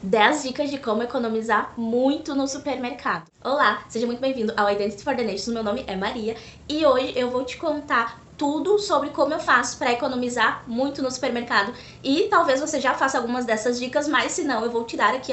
10 dicas de como economizar muito no supermercado. Olá, seja muito bem-vindo ao Identity for the Nations, meu nome é Maria e hoje eu vou te contar tudo sobre como eu faço para economizar muito no supermercado e talvez você já faça algumas dessas dicas, mas se não, eu vou te dar aqui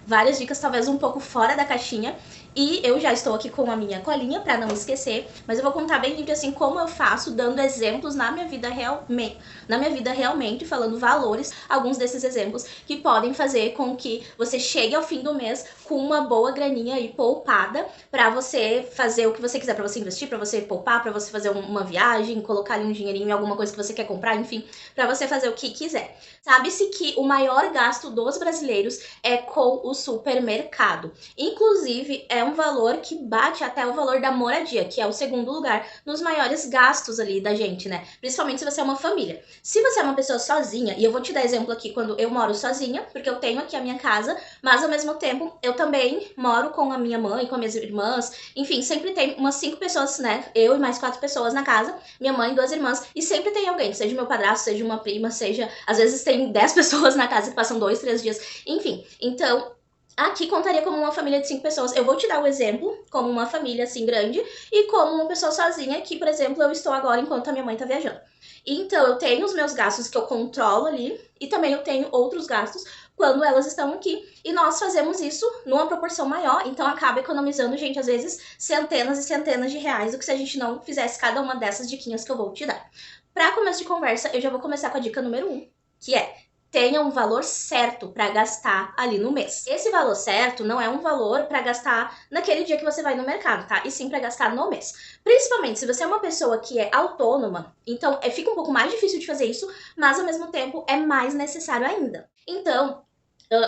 várias dicas, talvez um pouco fora da caixinha. E eu já estou aqui com a minha colinha para não esquecer, mas eu vou contar bem livre assim como eu faço, dando exemplos na minha vida realmente, falando valores, alguns desses exemplos que podem fazer com que você chegue ao fim do mês com uma boa graninha aí poupada para você fazer o que você quiser, para você investir, para você poupar, para você fazer uma viagem, colocar ali um dinheirinho em alguma coisa que você quer comprar, enfim, para você fazer o que quiser. Sabe-se que o maior gasto dos brasileiros é com o supermercado. Inclusive, é um valor que bate até o valor da moradia, que é o segundo lugar nos maiores gastos ali da gente, né? Principalmente se você é uma família. Se você é uma pessoa sozinha, e eu vou te dar exemplo aqui quando eu moro sozinha, porque eu tenho aqui a minha casa, mas ao mesmo tempo eu também moro com a minha mãe, com as minhas irmãs, enfim, sempre tem umas 5 pessoas, né? Eu e mais 4 pessoas na casa, minha mãe e 2 irmãs, e sempre tem alguém, seja meu padrasto, seja uma prima, seja, às vezes tem 10 pessoas na casa que passam 2, 3 dias, enfim. Então, aqui contaria como uma família de 5 pessoas. Eu vou te dar o exemplo como uma família assim grande e como uma pessoa sozinha, que, por exemplo, eu estou agora enquanto a minha mãe tá viajando. Então, eu tenho os meus gastos que eu controlo ali e também eu tenho outros gastos quando elas estão aqui. E nós fazemos isso numa proporção maior, então acaba economizando, gente, às vezes centenas e centenas de reais, do que se a gente não fizesse cada uma dessas diquinhas que eu vou te dar. Para começo de conversa, eu já vou começar com a dica número 1, que é: tenha um valor certo para gastar ali no mês. Esse valor certo não é um valor para gastar naquele dia que você vai no mercado, tá? E sim para gastar no mês. Principalmente se você é uma pessoa que é autônoma, então fica um pouco mais difícil de fazer isso, mas ao mesmo tempo é mais necessário ainda. Então,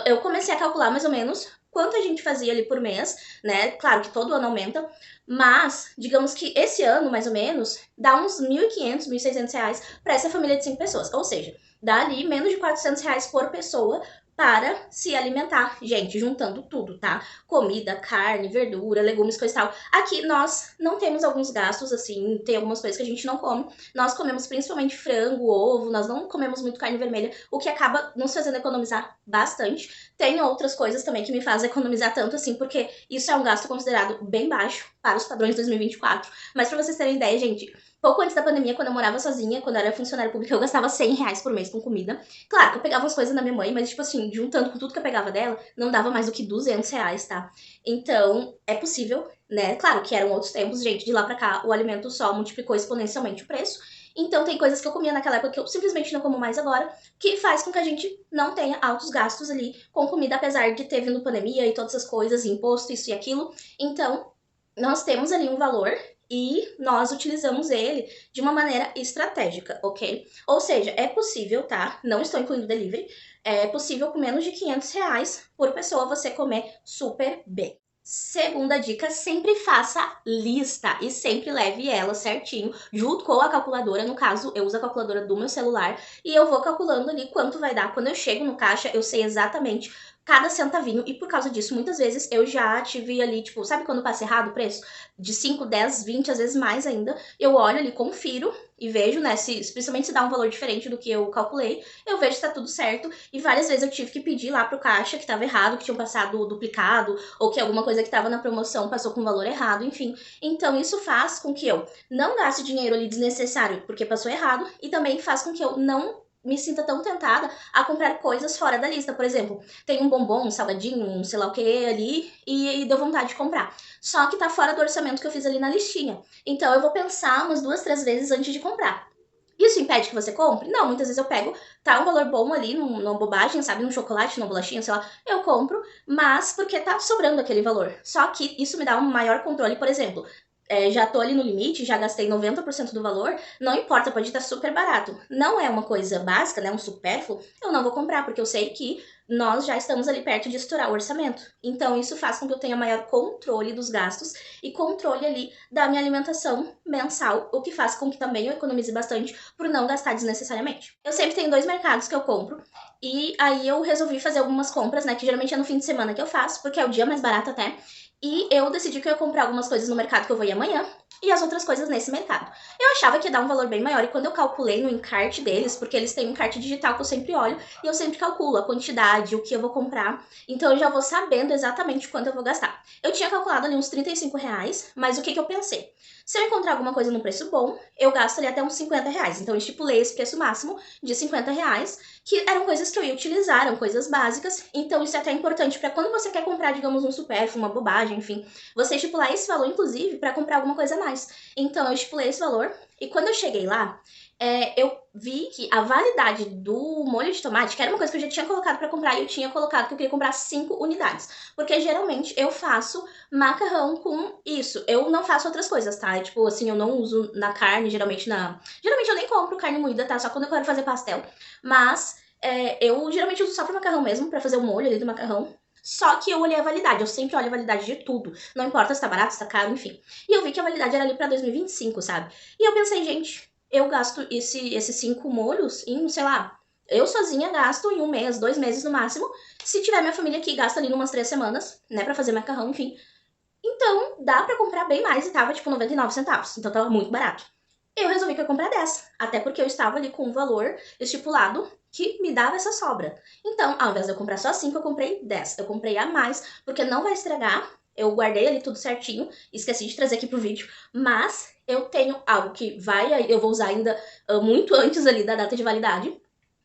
eu comecei a calcular mais ou menos quanto a gente fazia ali por mês, né? Claro que todo ano aumenta, mas digamos que esse ano, mais ou menos, dá uns 1.500, 1.600 reais para essa família de 5 pessoas. Ou seja, dá ali menos de 400 reais por pessoa para se alimentar. Gente, juntando tudo, tá? Comida, carne, verdura, legumes, coisa e tal. Aqui nós não temos alguns gastos, assim, tem algumas coisas que a gente não come. Nós comemos principalmente frango, ovo, nós não comemos muito carne vermelha, o que acaba nos fazendo economizar bastante. Tem outras coisas também que me fazem economizar tanto assim, porque isso é um gasto considerado bem baixo para os padrões de 2024. Mas pra vocês terem ideia, gente, pouco antes da pandemia, quando eu morava sozinha, quando eu era funcionária pública, eu gastava 100 reais por mês com comida. Claro que eu pegava as coisas da minha mãe, mas, tipo assim, juntando com tudo que eu pegava dela, não dava mais do que 200 reais, tá? Então, é possível, né? Claro que eram outros tempos, gente, de lá pra cá, o alimento só multiplicou exponencialmente o preço. Então, tem coisas que eu comia naquela época que eu simplesmente não como mais agora, que faz com que a gente não tenha altos gastos ali com comida, apesar de ter vindo pandemia e todas essas coisas, imposto, isso e aquilo. Então, nós temos ali um valor e nós utilizamos ele de uma maneira estratégica, ok? Ou seja, é possível, tá? Não estou incluindo delivery, é possível com menos de 500 reais por pessoa você comer super bem. Segunda dica, sempre faça lista e sempre leve ela certinho, junto com a calculadora. No caso, eu uso a calculadora do meu celular e eu vou calculando ali quanto vai dar. Quando eu chego no caixa, eu sei exatamente cada centavinho e por causa disso, muitas vezes eu já tive ali, tipo, sabe quando passa errado o preço? De 5, 10, 20, às vezes mais ainda. Eu olho ali, confiro e vejo, né, principalmente se dá um valor diferente do que eu calculei, eu vejo se tá tudo certo. E várias vezes eu tive que pedir lá pro caixa que tava errado, que tinham passado duplicado, ou que alguma coisa que tava na promoção passou com valor errado, enfim. Então isso faz com que eu não gaste dinheiro ali desnecessário porque passou errado, e também faz com que eu não me sinta tão tentada a comprar coisas fora da lista. Por exemplo, tem um bombom, um salgadinho, um sei lá o que ali, e deu vontade de comprar. Só que tá fora do orçamento que eu fiz ali na listinha. Então eu vou pensar umas 2, 3 vezes antes de comprar. Isso impede que você compre? Não, muitas vezes eu pego, tá um valor bom ali, numa bobagem, sabe, num chocolate, numa bolachinha, sei lá, eu compro, mas porque tá sobrando aquele valor. Só que isso me dá um maior controle, por exemplo, já tô ali no limite, já gastei 90% do valor, não importa, pode estar super barato. Não é uma coisa básica, né, um supérfluo, eu não vou comprar, porque eu sei que nós já estamos ali perto de estourar o orçamento. Então isso faz com que eu tenha maior controle dos gastos e controle ali da minha alimentação mensal, o que faz com que também eu economize bastante por não gastar desnecessariamente. Eu sempre tenho 2 mercados que eu compro, e aí eu resolvi fazer algumas compras, né, que geralmente é no fim de semana que eu faço, porque é o dia mais barato até, e eu decidi que eu ia comprar algumas coisas no mercado que eu vou ir amanhã e as outras coisas nesse mercado. Eu achava que ia dar um valor bem maior e quando eu calculei no encarte deles, porque eles têm um encarte digital que eu sempre olho e eu sempre calculo a quantidade quantidade, o que eu vou comprar, então eu já vou sabendo exatamente quanto eu vou gastar. Eu tinha calculado ali uns R$ 35, mas o que eu pensei? Se eu encontrar alguma coisa no preço bom, eu gasto ali até uns R$ 50. Então eu estipulei esse preço máximo de R$ 50, que eram coisas que eu ia utilizar, eram coisas básicas. Então isso é até importante para quando você quer comprar, digamos, um supérfluo, uma bobagem, enfim, você estipular esse valor, inclusive, para comprar alguma coisa a mais. Então eu estipulei esse valor, e quando eu cheguei lá, eu vi que a validade do molho de tomate, que era uma coisa que eu já tinha colocado pra comprar, e eu tinha colocado que eu queria comprar 5 unidades. Porque geralmente eu faço macarrão com isso. Eu não faço outras coisas, tá? Tipo, assim, eu não uso na carne, geralmente na... Geralmente eu nem compro carne moída, tá? Só quando eu quero fazer pastel. Mas eu geralmente uso só pro macarrão mesmo, pra fazer o molho ali do macarrão. Só que eu olhei a validade, eu sempre olho a validade de tudo. Não importa se tá barato, se tá caro, enfim. E eu vi que a validade era ali pra 2025, sabe? E eu pensei, gente, eu gasto esses 5 molhos em, sei lá, eu sozinha gasto em 1 mês, 2 meses no máximo. Se tiver minha família aqui, gasta ali umas 3 semanas, né, pra fazer macarrão, enfim. Então, dá pra comprar bem mais e tava, tipo, 99 centavos. Então, tava muito barato. Eu resolvi que eu ia comprar 10, até porque eu estava ali com um valor estipulado que me dava essa sobra. Então, ao invés de eu comprar só 5, eu comprei 10. Eu comprei a mais, porque não vai estragar. Eu guardei ali tudo certinho, esqueci de trazer aqui pro vídeo, mas eu tenho algo que eu vou usar ainda muito antes ali da data de validade.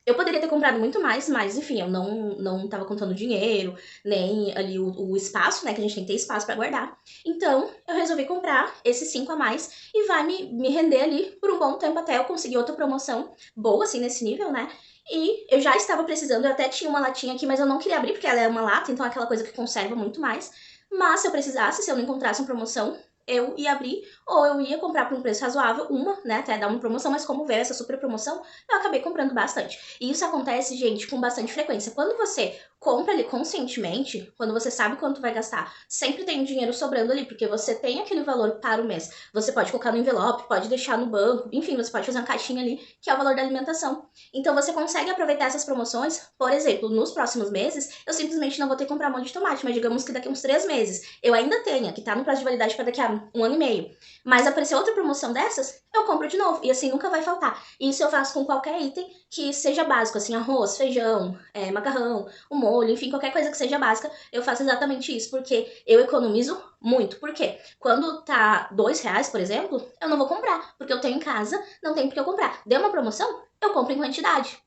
Eu poderia ter comprado muito mais, mas enfim, eu não tava contando dinheiro, nem ali o espaço, né? Que a gente tem que ter espaço pra guardar. Então, eu resolvi comprar esses 5 a mais e vai me render ali por um bom tempo até eu conseguir outra promoção boa, assim, nesse nível, né? E eu já estava precisando, eu até tinha uma latinha aqui, mas eu não queria abrir porque ela é uma lata, então é aquela coisa que conserva muito mais. Mas se eu precisasse, se eu não encontrasse uma promoção, eu ia abrir, ou eu ia comprar por um preço razoável, né, até dar uma promoção, mas como veio essa super promoção, eu acabei comprando bastante. E isso acontece, gente, com bastante frequência. Quando você compra ali conscientemente, quando você sabe quanto vai gastar, sempre tem um dinheiro sobrando ali, porque você tem aquele valor para o mês. Você pode colocar no envelope, pode deixar no banco, enfim, você pode fazer uma caixinha ali, que é o valor da alimentação. Então você consegue aproveitar essas promoções. Por exemplo, nos próximos meses, eu simplesmente não vou ter que comprar molho de tomate, mas digamos que daqui a uns 3 meses eu ainda tenha, que tá no prazo de validade para daqui a 1 ano e meio. Mas aparecer outra promoção dessas, eu compro de novo. E assim nunca vai faltar. E isso eu faço com qualquer item que seja básico, assim, arroz, feijão, macarrão, o molho, enfim, qualquer coisa que seja básica, eu faço exatamente isso, porque eu economizo muito. Por quê? Quando tá R$ 2, por exemplo, eu não vou comprar, porque eu tenho em casa, não tem por que eu comprar. Deu uma promoção, eu compro em quantidade.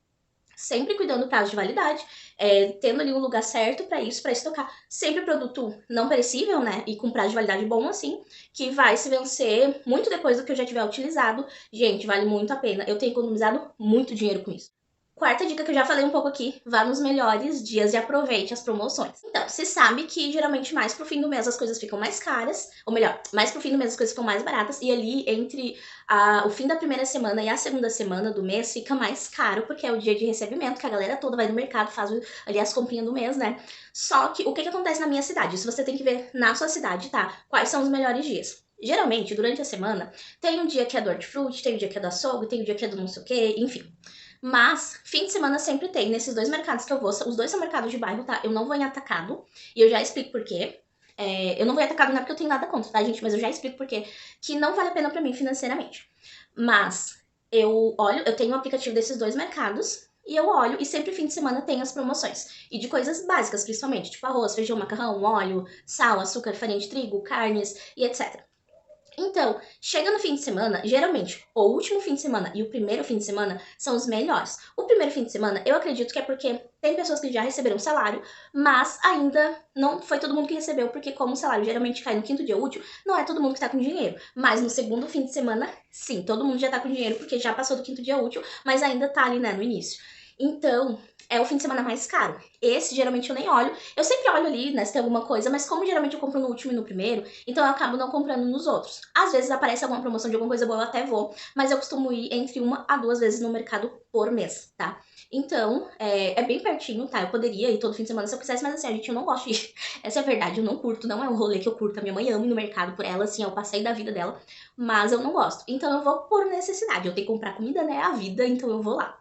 Sempre cuidando do prazo de validade, tendo ali um lugar certo para isso, para estocar. Sempre produto não perecível, né? E com prazo de validade bom assim, que vai se vencer muito depois do que eu já tiver utilizado. Gente, vale muito a pena. Eu tenho economizado muito dinheiro com isso. Quarta dica que eu já falei um pouco aqui, vá nos melhores dias e aproveite as promoções. Então, você sabe que geralmente mais pro fim do mês as coisas ficam mais caras, ou melhor, mais pro fim do mês as coisas ficam mais baratas, e ali entre o fim da primeira semana e a segunda semana do mês fica mais caro, porque é o dia de recebimento, que a galera toda vai no mercado, faz ali as comprinhas do mês, né? Só que o que acontece na minha cidade? Isso você tem que ver na sua cidade, tá? Quais são os melhores dias. Geralmente, durante a semana, tem um dia que é do hortifruti, tem um dia que é do açougue, tem um dia que é do não sei o quê, enfim. Mas, fim de semana sempre tem, nesses 2 mercados que eu vou, os 2 são mercados de bairro, tá? Eu não vou em atacado, e eu já explico por quê. Eu não vou em atacado não é porque eu tenho nada contra, tá, gente? Mas eu já explico por quê, que não vale a pena pra mim financeiramente. Mas, eu tenho o aplicativo desses 2 mercados, e eu olho, e sempre fim de semana tem as promoções. E de coisas básicas, principalmente, tipo arroz, feijão, macarrão, óleo, sal, açúcar, farinha de trigo, carnes e etc. Então, chega no fim de semana, geralmente, o último fim de semana e o primeiro fim de semana são os melhores. O primeiro fim de semana, eu acredito que é porque tem pessoas que já receberam salário, mas ainda não foi todo mundo que recebeu, porque como o salário geralmente cai no 5º dia útil, não é todo mundo que tá com dinheiro. Mas no segundo fim de semana, sim, todo mundo já tá com dinheiro, porque já passou do 5º dia útil, mas ainda tá ali, né, no início. Então, é o fim de semana mais caro. Esse, geralmente, eu nem olho. Eu sempre olho ali, né, se tem alguma coisa, mas como geralmente eu compro no último e no primeiro, então eu acabo não comprando nos outros. Às vezes aparece alguma promoção de alguma coisa boa, eu até vou, mas eu costumo ir entre 1 a 2 vezes no mercado por mês, tá? Então, é bem pertinho, tá? Eu poderia ir todo fim de semana se eu quisesse, mas assim, a gente, eu não gosto de ir. Essa é a verdade, eu não curto, não é um rolê que eu curto. A minha mãe ama ir no mercado por ela, assim, é o passeio da vida dela, mas eu não gosto. Então eu vou por necessidade, eu tenho que comprar comida, né, a vida, então eu vou lá.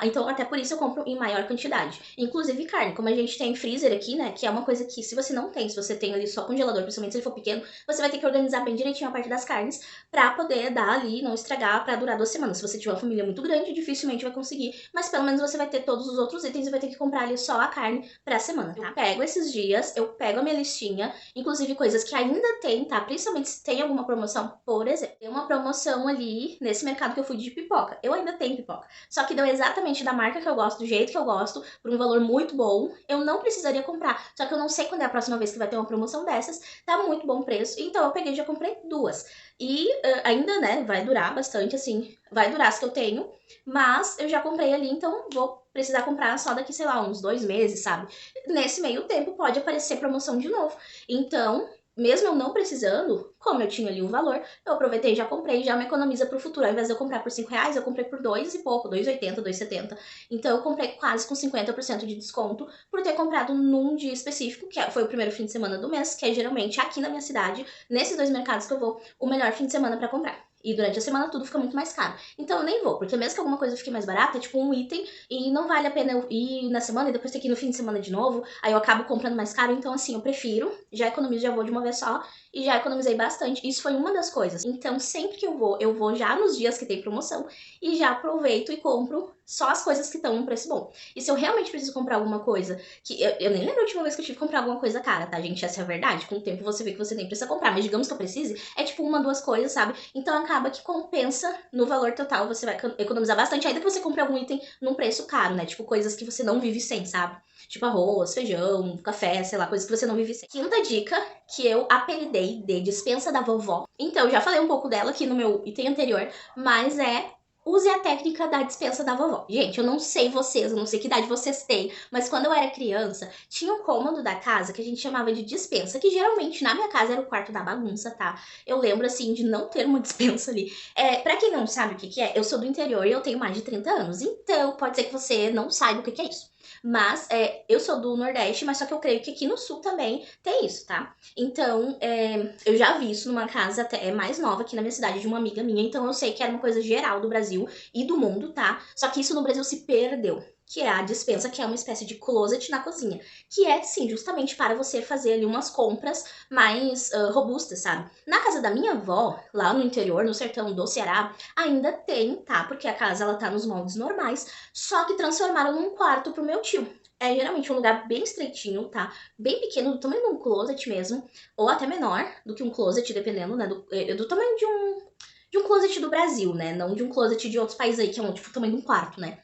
Então, até por isso eu compro em maior quantidade. Inclusive carne, como a gente tem freezer aqui, né, que é uma coisa que se você não tem, se você tem ali só congelador, principalmente se ele for pequeno, você vai ter que organizar bem direitinho a parte das carnes pra poder dar ali, não estragar, pra durar 2 semanas. Se você tiver uma família muito grande, dificilmente vai conseguir, mas pelo menos você vai ter todos os outros itens e vai ter que comprar ali só a carne pra semana, tá? Eu pego esses dias, eu pego a minha listinha, inclusive coisas que ainda tem, tá? Principalmente se tem alguma promoção, por exemplo. Tem uma promoção ali nesse mercado que eu fui de pipoca. Eu ainda tenho pipoca. Só que deu exatamente da marca que eu gosto, do jeito que eu gosto, por um valor muito bom. Eu não precisaria comprar. Só que eu não sei quando é a próxima vez que vai ter uma promoção dessas. Tá muito bom preço. Então eu peguei e já comprei 2. E ainda, né, vai durar bastante, assim. Vai durar as que eu tenho. Mas eu já comprei ali, então vou precisar comprar só daqui, sei lá, uns 2 meses, sabe? Nesse meio tempo pode aparecer promoção de novo. Então, mesmo eu não precisando, como eu tinha ali o valor, eu aproveitei e já comprei, já me economiza pro futuro. Ao invés de eu comprar por R$ 5, eu comprei por 2 e pouco, 2,80, 2,70. Então eu comprei quase com 50% de desconto por ter comprado num dia específico, que foi o primeiro fim de semana do mês, que é geralmente aqui na minha cidade, nesses 2 mercados que eu vou, o melhor fim de semana pra comprar. E durante a semana tudo fica muito mais caro. Então eu nem vou, porque mesmo que alguma coisa fique mais barata, é tipo um item, e não vale a pena eu ir na semana e depois ter que ir no fim de semana de novo, aí eu acabo comprando mais caro. Então assim, eu prefiro, já economizo, já vou de uma vez só, e já economizei bastante. Isso foi uma das coisas. Então, sempre que eu vou já nos dias que tem promoção e já aproveito e compro só as coisas que estão num preço bom. E se eu realmente preciso comprar alguma coisa, que eu nem lembro a última vez que eu tive que comprar alguma coisa cara, tá, gente? Essa é a verdade. Com o tempo você vê que você nem precisa comprar, mas digamos que eu precise, é tipo uma, 2 coisas, sabe? Então acaba que compensa no valor total, você vai economizar bastante, ainda que você compre algum item num preço caro, né? Tipo coisas que você não vive sem, sabe? Tipo arroz, feijão, café, sei lá, coisas que você não vive sem. Quinta dica que eu apelidei de dispensa da vovó. Então, já falei um pouco dela aqui no meu item anterior, mas use a técnica da dispensa da vovó. Gente, eu não sei vocês, eu não sei que idade vocês têm, mas quando eu era criança, tinha um cômodo da casa que a gente chamava de dispensa, que geralmente na minha casa era o quarto da bagunça, tá? Eu lembro, assim, de não ter uma dispensa ali. Pra quem não sabe o que é, eu sou do interior e eu tenho mais de 30 anos, então pode ser que você não saiba o que é isso. Mas eu sou do Nordeste, mas só que eu creio que aqui no Sul também tem isso, tá? Então, eu já vi isso numa casa até mais nova aqui na minha cidade, de uma amiga minha, então eu sei que era uma coisa geral do Brasil e do mundo, tá? Só que isso no Brasil se perdeu, que é a dispensa, que é uma espécie de closet na cozinha, que é, sim, justamente para você fazer ali umas compras mais robustas, sabe? Na casa da minha avó, lá no interior, no sertão do Ceará, ainda tem, tá? Porque a casa, ela tá nos moldes normais, só que transformaram num quarto pro meu tio. É geralmente um lugar bem estreitinho, tá? Bem pequeno, do tamanho de um closet mesmo, ou até menor do que um closet, dependendo, né? Do tamanho de um closet do Brasil, né? Não de um closet de outros países aí, que é tipo o tamanho de um quarto, né?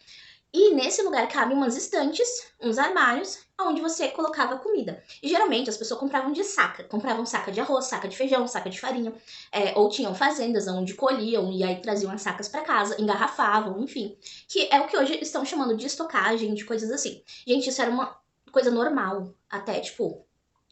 E nesse lugar cabem umas estantes, uns armários, onde você colocava comida. E geralmente as pessoas compravam de saca. Compravam saca de arroz, saca de feijão, saca de farinha. Ou tinham fazendas onde colhiam e aí traziam as sacas para casa, engarrafavam, enfim. Que é o que hoje estão chamando de estocagem, de coisas assim. Gente, isso era uma coisa normal. Até, tipo,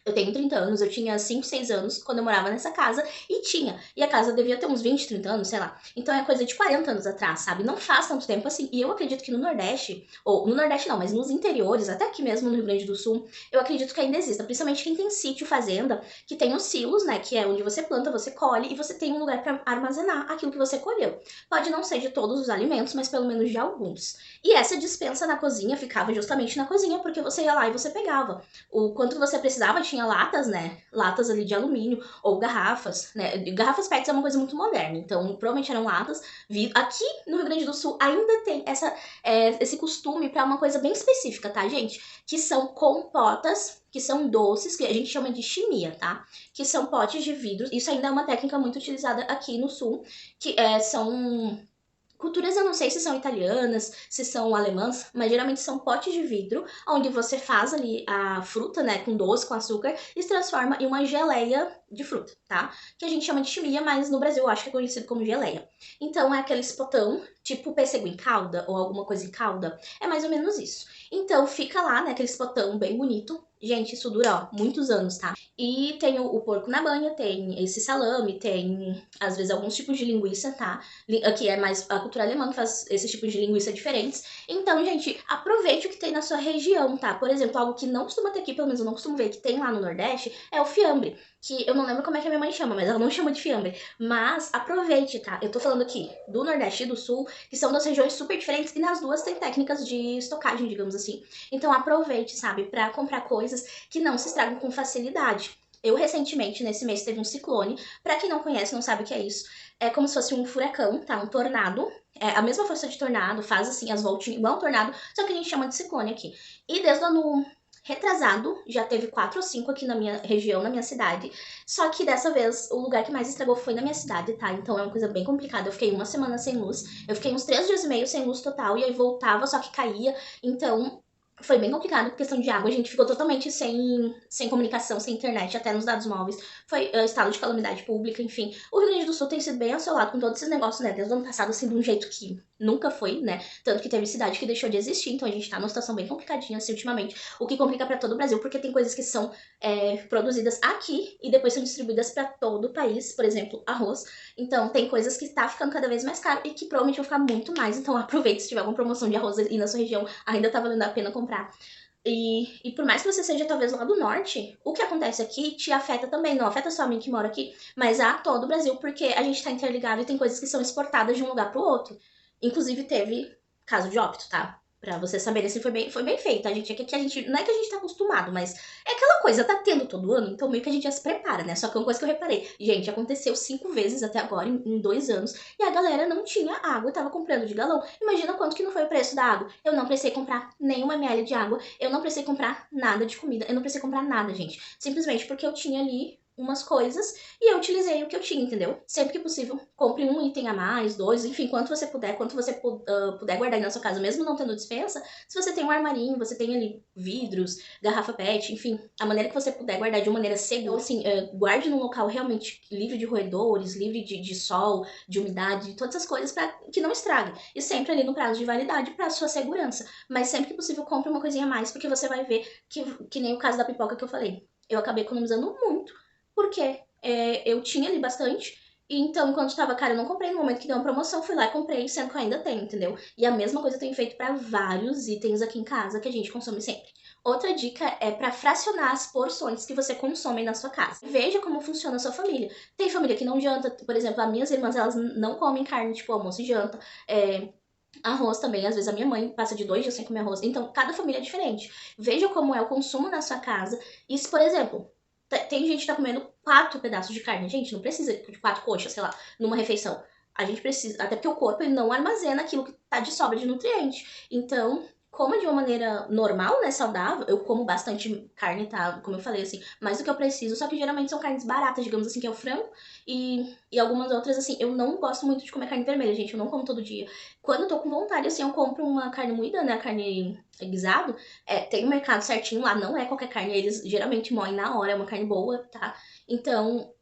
eu tenho 30 anos, eu tinha 5, 6 anos quando eu morava nessa casa e tinha. E a casa devia ter uns 20, 30 anos, sei lá. Então é coisa de 40 anos atrás, sabe? Não faz tanto tempo assim. E eu acredito que no Nordeste, ou no Nordeste não, mas nos interiores, até aqui mesmo no Rio Grande do Sul, eu acredito que ainda exista. Principalmente quem tem sítio, fazenda, que tem os silos, né? Que é onde você planta, você colhe e você tem um lugar para armazenar aquilo que você colheu. Pode não ser de todos os alimentos, mas pelo menos de alguns. E essa dispensa na cozinha ficava justamente na cozinha, porque você ia lá e você pegava o quanto você precisava. Tinha latas, né? Latas ali de alumínio ou garrafas, né? Garrafas PETs é uma coisa muito moderna, então provavelmente eram latas. Aqui no Rio Grande do Sul ainda tem esse costume para uma coisa bem específica, tá, gente? Que são compotas, que são doces, que a gente chama de chimia, tá? Que são potes de vidro. Isso ainda é uma técnica muito utilizada aqui no Sul, que são culturas, eu não sei se são italianas, se são alemãs, mas geralmente são potes de vidro, onde você faz ali a fruta, né, com doce, com açúcar, e se transforma em uma geleia de fruta, tá? Que a gente chama de chimia, mas no Brasil eu acho que é conhecido como geleia. Então é aquele potão, tipo pêssego em calda, ou alguma coisa em calda, é mais ou menos isso. Então fica lá, né, aquele potão bem bonito. Gente, isso dura, ó, muitos anos, tá? E tem o porco na banha, tem esse salame, tem, às vezes, alguns tipos de linguiça, tá? Aqui é mais a cultura alemã que faz esses tipos de linguiça diferentes. Então, gente, aproveite o que tem na sua região, tá? Por exemplo, algo que não costuma ter aqui, pelo menos eu não costumo ver, que tem lá no Nordeste, é o fiambre. Que eu não lembro como é que a minha mãe chama, mas ela não chama de fiambre. Mas aproveite, tá? Eu tô falando aqui do Nordeste e do Sul, que são duas regiões super diferentes, e nas duas tem técnicas de estocagem, digamos assim. Então aproveite, sabe, pra comprar coisas que não se estragam com facilidade. Eu recentemente, nesse mês, teve um ciclone. Pra quem não conhece, não sabe o que é isso. É como se fosse um furacão, tá? Um tornado. É a mesma força de tornado, faz assim as voltinhas igual um tornado, só que a gente chama de ciclone aqui. E desde o ano retrasado, já teve 4 ou 5 aqui na minha região, na minha cidade. Só que dessa vez, o lugar que mais estragou foi na minha cidade, tá? Então é uma coisa bem complicada. Eu fiquei uma semana sem luz. Eu fiquei uns 3 dias e meio sem luz total. E aí voltava, só que caía. Então foi bem complicado, questão de água, a gente ficou totalmente sem comunicação, sem internet, até nos dados móveis. Foi estado de calamidade pública, enfim. O Rio Grande do Sul tem sido bem assolado com todos esses negócios, né? Desde o ano passado, assim, de um jeito que nunca foi, né? Tanto que teve cidade que deixou de existir, então a gente tá numa situação bem complicadinha, assim, ultimamente. O que complica pra todo o Brasil, porque tem coisas que são produzidas aqui e depois são distribuídas pra todo o país, por exemplo, arroz. Então tem coisas que tá ficando cada vez mais caro e que provavelmente vão ficar muito mais. Então aproveite se tiver alguma promoção de arroz aí na sua região, ainda tá valendo a pena comprar. E por mais que você seja talvez lá do norte, o que acontece aqui te afeta também. Não afeta só a mim que moro aqui, mas a todo o Brasil, porque a gente tá interligado e tem coisas que são exportadas de um lugar pro outro. Inclusive teve caso de óbito, tá? Pra vocês saberem, assim, foi bem feito. A gente, aqui a gente, não é que a gente tá acostumado, mas é aquela coisa, tá tendo todo ano, então meio que a gente já se prepara, né? Só que é uma coisa que eu reparei. Gente, aconteceu 5 vezes até agora, em 2 anos, e a galera não tinha água e tava comprando de galão. Imagina quanto que não foi o preço da água. Eu não precisei comprar nenhuma ml de água, eu não precisei comprar nada de comida, eu não precisei comprar nada, gente. Simplesmente porque eu tinha ali umas coisas e eu utilizei o que eu tinha, entendeu? Sempre que possível, compre um item a mais, dois, enfim, quanto você puder, quanto você puder guardar aí na sua casa, mesmo não tendo dispensa. Se você tem um armarinho, você tem ali vidros, garrafa PET, enfim, a maneira que você puder guardar de uma maneira segura, então, assim, guarde num local realmente livre de roedores, livre de sol, de umidade, de todas essas coisas para que não estrague. E sempre ali no prazo de validade para sua segurança. Mas sempre que possível, compre uma coisinha a mais, porque você vai ver que nem o caso da pipoca que eu falei. Eu acabei economizando muito, porque eu tinha ali bastante. E então, enquanto estava caro, eu não comprei. No momento que deu uma promoção, fui lá e comprei, sendo que eu ainda tenho, entendeu? E a mesma coisa eu tenho feito para vários itens aqui em casa que a gente consome sempre. Outra dica é para fracionar as porções que você consome na sua casa. Veja como funciona a sua família. Tem família que não janta, por exemplo, as minhas irmãs, elas não comem carne, tipo almoço e janta. Arroz também, às vezes a minha mãe passa de 2 dias sem comer arroz. Então, cada família é diferente. Veja como é o consumo na sua casa. E se, por exemplo, tem gente que tá comendo 4 pedaços de carne. Gente, não precisa de 4 coxas, sei lá, numa refeição. A gente precisa, até porque o corpo ele não armazena aquilo que tá de sobra de nutriente. Então, coma de uma maneira normal, né, saudável. Eu como bastante carne, tá? Como eu falei, assim, mais do que eu preciso. Só que geralmente são carnes baratas, digamos assim, que é o frango. E algumas outras, assim, eu não gosto muito de comer carne vermelha, gente. Eu não como todo dia. Quando eu tô com vontade, assim, eu compro uma carne moída, né, a carne guisado. Tem um mercado certinho lá, não é qualquer carne. Eles geralmente moem na hora, é uma carne boa, tá? Então,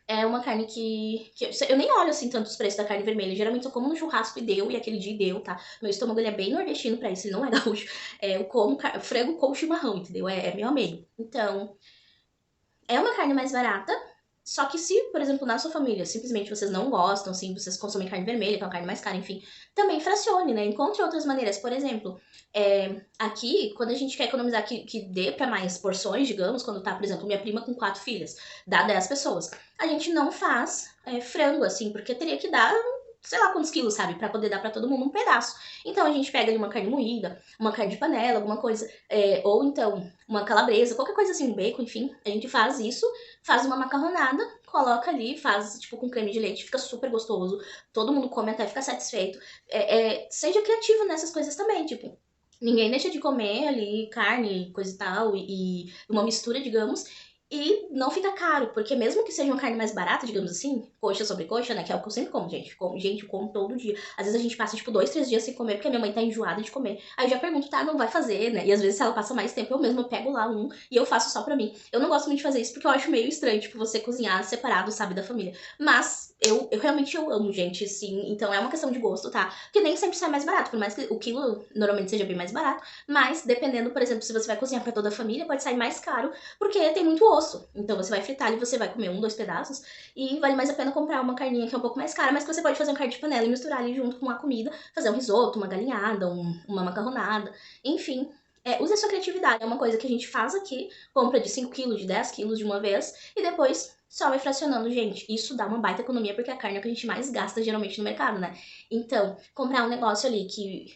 é uma carne que eu nem olho assim tanto os preços da carne vermelha. Geralmente eu como no churrasco e deu, e aquele dia e deu, tá? Meu estômago ele é bem nordestino pra isso, ele não é gaúcho. Eu como frango com chimarrão, entendeu? É meu amigo. Então, é uma carne mais barata. Só que se, por exemplo, na sua família, simplesmente vocês não gostam, assim, vocês consomem carne vermelha, que é uma carne mais cara, enfim, também fracione, né? Encontre outras maneiras. Por exemplo, aqui, quando a gente quer economizar que dê pra mais porções, digamos, quando tá, por exemplo, minha prima com 4 filhas, dá 10 pessoas, a gente não faz frango, assim, porque teria que dar sei lá quantos quilos, sabe? Pra poder dar pra todo mundo um pedaço. Então a gente pega ali uma carne moída, uma carne de panela, alguma coisa, ou então uma calabresa, qualquer coisa assim, um bacon, enfim. A gente faz isso, faz uma macarronada, coloca ali, faz tipo com creme de leite, fica super gostoso. Todo mundo come até ficar satisfeito. Seja criativo nessas coisas também, tipo. Ninguém deixa de comer ali carne, coisa e tal, e uma mistura, digamos. E não fica caro, porque mesmo que seja uma carne mais barata, digamos assim, coxa sobre coxa, né? Que é o que eu sempre como, gente. Gente, eu como todo dia. Às vezes a gente passa, tipo, 2, 3 dias sem comer, porque a minha mãe tá enjoada de comer. Aí eu já pergunto, tá, não vai fazer, né? E às vezes, se ela passa mais tempo, eu mesma pego lá um e eu faço só pra mim. Eu não gosto muito de fazer isso, porque eu acho meio estranho, tipo, você cozinhar separado, sabe, da família. Mas eu realmente eu amo, gente, sim. Então é uma questão de gosto, tá? Porque nem sempre sai mais barato, por mais que o quilo normalmente seja bem mais barato. Mas dependendo, por exemplo, se você vai cozinhar pra toda a família, pode sair mais caro porque tem muito osso. Então você vai fritar e você vai comer 1, 2 pedaços. E vale mais a pena comprar uma carninha que é um pouco mais cara, mas que você pode fazer um carne de panela e misturar ali junto com a comida, fazer um risoto, uma galinhada, uma macarronada, enfim. Use a sua criatividade. É uma coisa que a gente faz aqui, compra de 5 quilos, de 10 quilos de uma vez, e depois só vai fracionando, gente. Isso dá uma baita economia, porque a carne é o que a gente mais gasta geralmente no mercado, né? Então, comprar um negócio ali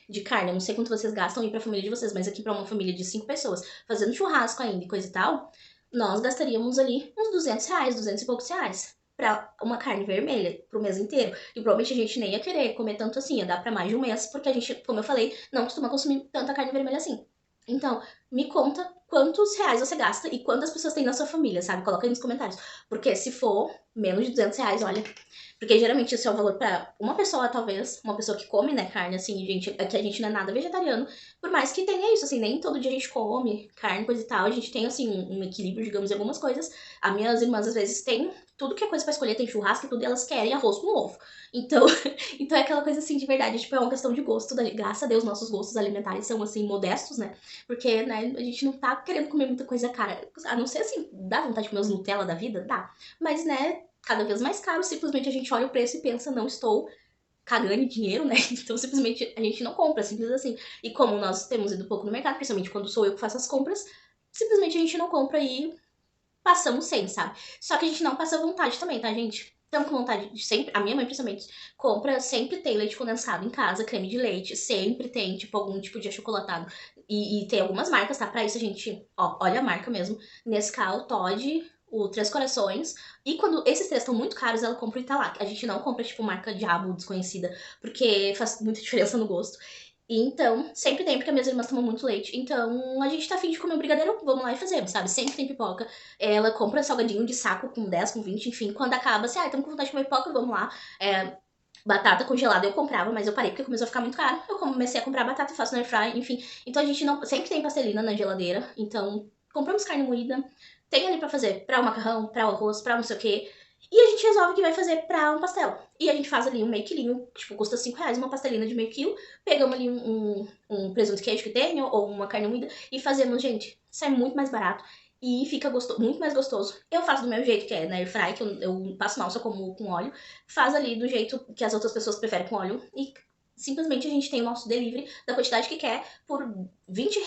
de carne, eu não sei quanto vocês gastam aí pra família de vocês, mas aqui pra uma família de 5 pessoas, fazendo churrasco ainda e coisa e tal, nós gastaríamos ali uns R$ 200, 200 e poucos reais. Pra uma carne vermelha, pro mês inteiro. E provavelmente a gente nem ia querer comer tanto assim, ia dar pra mais de um mês, porque a gente, como eu falei, não costuma consumir tanta carne vermelha assim. Então, me conta quantos reais você gasta e quantas pessoas tem na sua família, sabe? Coloca aí nos comentários. Porque se for menos de R$ 200, olha. Porque geralmente esse é o valor pra uma pessoa, talvez. Uma pessoa que come, né, carne, assim, gente. Aqui a gente não é nada vegetariano. Por mais que tenha isso, assim, nem todo dia a gente come carne, coisa e tal. A gente tem, assim, um equilíbrio, digamos, em algumas coisas. As minhas irmãs, às vezes, têm tudo que é coisa pra escolher, tem churrasco e tudo, e elas querem arroz com ovo. Então, então é aquela coisa assim de verdade, tipo, é uma questão de gosto. Graças a Deus, nossos gostos alimentares são, assim, modestos, né? Porque, né, a gente não tá querendo comer muita coisa cara. A não ser, assim, dá vontade de comer os Nutella da vida? Dá. Mas, né, cada vez mais caro, simplesmente a gente olha o preço e pensa, não estou cagando em dinheiro, né? Então simplesmente a gente não compra, simples assim. E como nós temos ido pouco no mercado, principalmente quando sou eu que faço as compras, simplesmente a gente não compra e passamos sem, sabe? Só que a gente não passa vontade também, tá, gente? Estamos com vontade de sempre. A minha mãe, principalmente, compra, sempre tem leite condensado em casa, creme de leite, sempre tem, tipo, algum tipo de achocolatado. E tem algumas marcas, tá? Pra isso a gente, ó, olha a marca mesmo: Nescau, Toddy, o Três Corações. E quando esses três estão muito caros, ela compra o Italac. A gente não compra, tipo, marca diabo desconhecida, porque faz muita diferença no gosto. E então, sempre tem, porque minhas irmãs tomam muito leite. Então, a gente tá afim de comer um brigadeiro, vamos lá e fazemos, sabe? Sempre tem pipoca. Ela compra salgadinho de saco com 10, com 20, enfim. Quando acaba, assim, estamos com vontade de comer pipoca, vamos lá. Batata congelada eu comprava, mas eu parei porque começou a ficar muito caro. Eu comecei a comprar batata e faço no air fry, enfim. Então a gente não sempre tem pastelina na geladeira. Então, compramos carne moída, tem ali pra fazer pra o macarrão, pra o arroz, pra não sei o quê. E a gente resolve que vai fazer pra um pastel. E a gente faz ali um meio quilinho, tipo, custa R$ 5 uma pastelina de meio quilo. Pegamos ali um presunto de queijo que tem, ou uma carne moída, e fazemos, gente, sai muito mais barato. E fica muito mais gostoso. Eu faço do meu jeito, que é na air fry, que eu passo mal, só como com óleo. Faz ali do jeito que as outras pessoas preferem com óleo. E simplesmente a gente tem o nosso delivery da quantidade que quer por R$ 20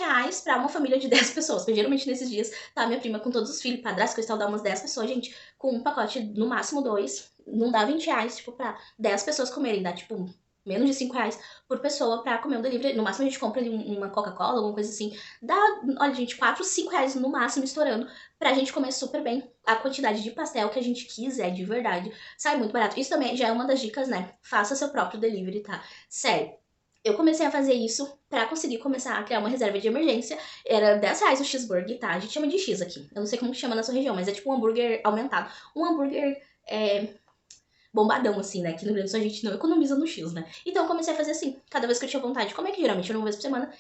pra uma família de 10 pessoas. Porque geralmente nesses dias tá minha prima com todos os filhos, padrasto, que tal dá umas 10 pessoas, gente, com um pacote, no máximo dois. Não dá R$ 20, tipo, pra 10 pessoas comerem, dá tipo menos de R$ 5 por pessoa pra comer um delivery. No máximo a gente compra ali uma Coca-Cola, alguma coisa assim. Dá, olha, gente, R$ 4, R$ 5 no máximo estourando pra gente comer super bem a quantidade de pastel que a gente quiser, de verdade. Sai muito barato. Isso também já é uma das dicas, né? Faça seu próprio delivery, tá? Sério. Eu comecei a fazer isso pra conseguir começar a criar uma reserva de emergência. Era R$ 10 o cheeseburger, tá? A gente chama de X aqui. Eu não sei como que chama na sua região, mas é tipo um hambúrguer aumentado. Um hambúrguer bombadão, assim, né? Que no Rio Grande do Sul a gente não economiza no X, né? Então eu comecei a fazer assim, cada vez que eu tinha vontade, como é que geralmente era uma vez por semana,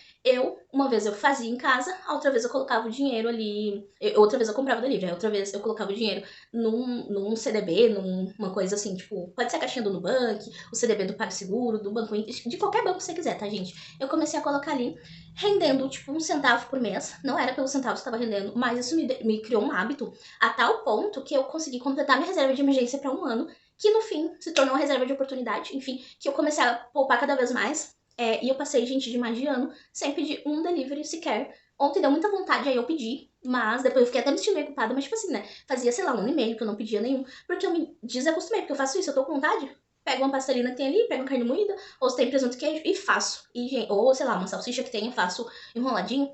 uma vez eu fazia em casa, a outra vez eu colocava o dinheiro ali, outra vez eu comprava delivery, outra vez eu colocava o dinheiro num CDB, numa coisa assim, tipo, pode ser a caixinha do Nubank, o CDB do PagSeguro, do Banco Inter, de qualquer banco que você quiser, tá, gente? Eu comecei a colocar ali, rendendo, tipo, 1 centavo por mês, não era pelos centavos que estava rendendo, mas isso me criou um hábito a tal ponto que eu consegui completar minha reserva de emergência para um ano, que no fim se tornou uma reserva de oportunidade, enfim, que eu comecei a poupar cada vez mais. E eu passei, gente, de mais de ano sem pedir um delivery sequer. Ontem deu muita vontade, aí eu pedi, mas depois eu fiquei até me sentindo meio culpada, mas tipo assim, né? Fazia, sei lá, um ano e meio que eu não pedia nenhum, porque eu me desacostumei, porque eu faço isso, eu tô com vontade, pego uma pastelina que tem ali, pego uma carne moída, ou se tem presunto e queijo, e faço. Ou, sei lá, uma salsicha que tem, eu faço enroladinho.